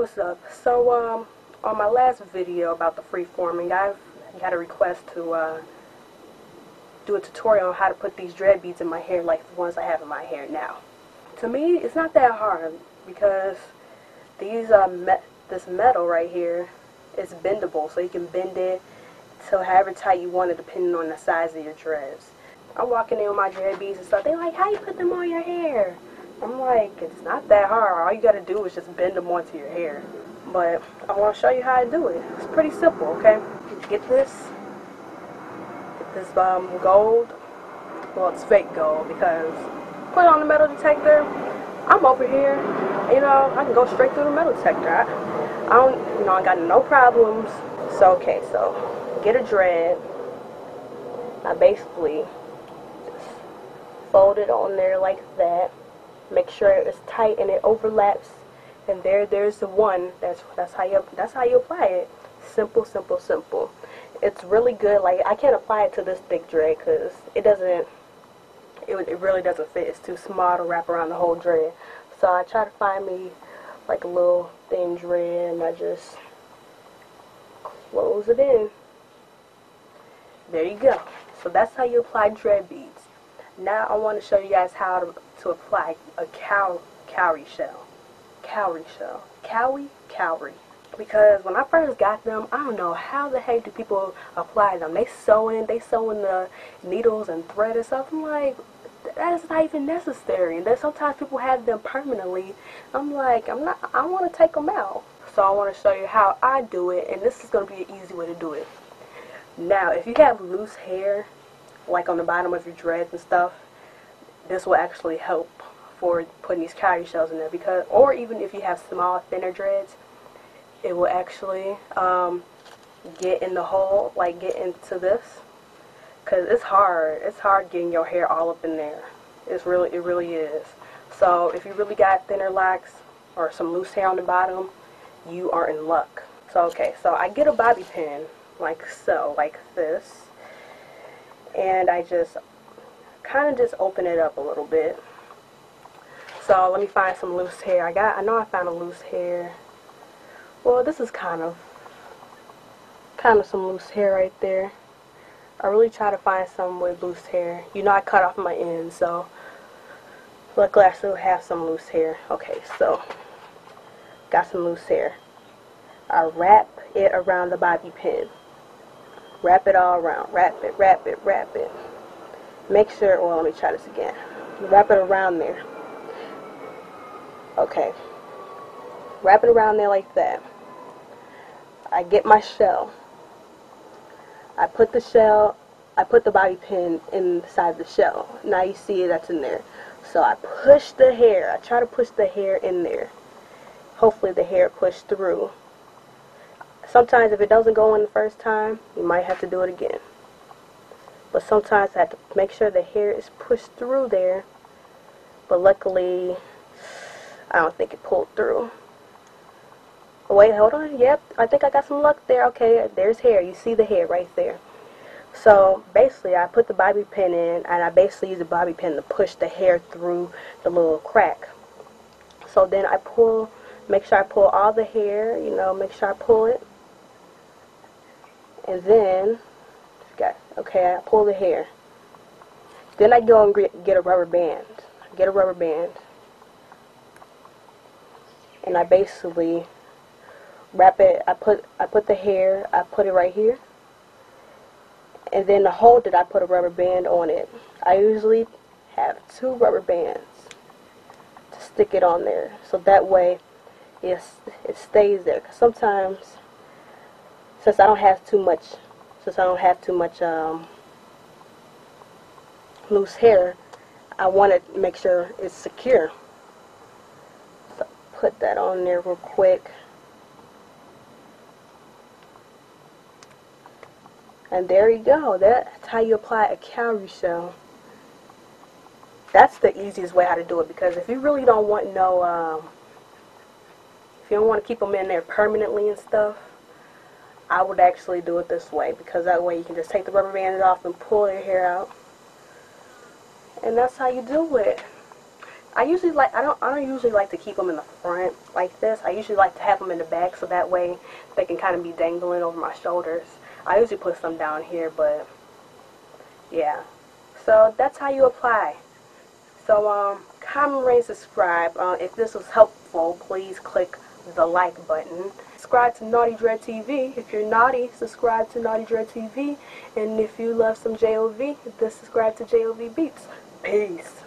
What's up? So on my last video about the freeforming, I've got a request to do a tutorial on how to put these dread beads in my hair like the ones I have in my hair now. To me, it's not that hard because these this metal right here is bendable, so you can bend it to however tight you want it depending on the size of your dreads. I'm walking in with my dread beads and stuff. They're like, how you put them on your hair? I'm like, it's not that hard. All you gotta do is just bend them onto your hair. But I want to show you how I do it. It's pretty simple, okay? Get this gold. Well, it's fake gold because put it on the metal detector. I'm over here, you know, I can go straight through the metal detector. I don't, you know, I got no problems. So okay, so get a dread. I basically just fold it on there like that. Make sure it's tight and it overlaps, and there's the one. That's how you apply it. Simple, simple, simple. It's really good. Like, I can't apply it to this thick dread because it really doesn't fit. It's too small to wrap around the whole dread. So I try to find me like a little thin dread, and I just close it in. There you go. So that's how you apply dread beads. Now I want to show you guys how to apply a cowrie shell. Cowrie. Because when I first got them, I don't know how the heck do people apply them. They sew in the needles and thread and stuff. I'm like, that is not even necessary. And then sometimes people have them permanently. I'm like, I want to take them out. So I want to show you how I do it, and this is going to be an easy way to do it. Now, if you have loose hair, like on the bottom of your dreads and stuff, this will actually help for putting these cowrie shells in there, because, or even if you have small, thinner dreads, it will actually get in the hole, like get into this, because it's hard getting your hair all up in there. It really is. So if you really got thinner locks or some loose hair on the bottom, you are in luck. So okay, so I get a bobby pin like so, like this, and I just kind of just open it up a little bit. So let me find some loose hair. I know I found a loose hair. Well, this is kind of some loose hair right there. I really try to find some with loose hair. You know, I cut off my ends, so luckily I still have some loose hair. Okay, so got some loose hair. I wrap it around the bobby pin. Wrap it all around. Wrap it. Make sure, well, let me try this again. Wrap it around there. Okay. Wrap it around there like that. I get my shell. I put the bobby pin inside the shell. Now you see that's in there. So I push the hair. I try to push the hair in there. Hopefully the hair pushed through. Sometimes if it doesn't go in the first time, you might have to do it again. But sometimes I have to make sure the hair is pushed through there. But luckily, I don't think it pulled through. Oh, wait, hold on. Yep, I think I got some luck there. Okay, there's hair. You see the hair right there. So basically, I put the bobby pin in, and I basically use the bobby pin to push the hair through the little crack. So then I make sure I pull all the hair, you know, make sure I pull it. And then, okay, I pull the hair. Then I go and get a rubber band. And I basically wrap it. I put the hair, I put it right here. And then to hold it, I put a rubber band on it. I usually have 2 rubber bands to stick it on there, so that way it stays there. 'Cause sometimes, since I don't have too much loose hair, I want to make sure it's secure. So put that on there real quick. And there you go. That's how you apply a cowrie shell. That's the easiest way how to do it, because if you really don't want if you don't want to keep them in there permanently and stuff, I would actually do it this way, because that way you can just take the rubber band off and pull your hair out. And that's how you do it. I don't usually like to keep them in the front like this. I usually like to have them in the back so that way they can kind of be dangling over my shoulders. I usually put some down here, but yeah. So that's how you apply. So comment, rate, subscribe. If this was helpful, please click the like button. Subscribe to KnottyDreadTV. If you're naughty, subscribe to KnottyDreadTV. And if you love some J.o.V, then subscribe to J.o.V Beats. Peace.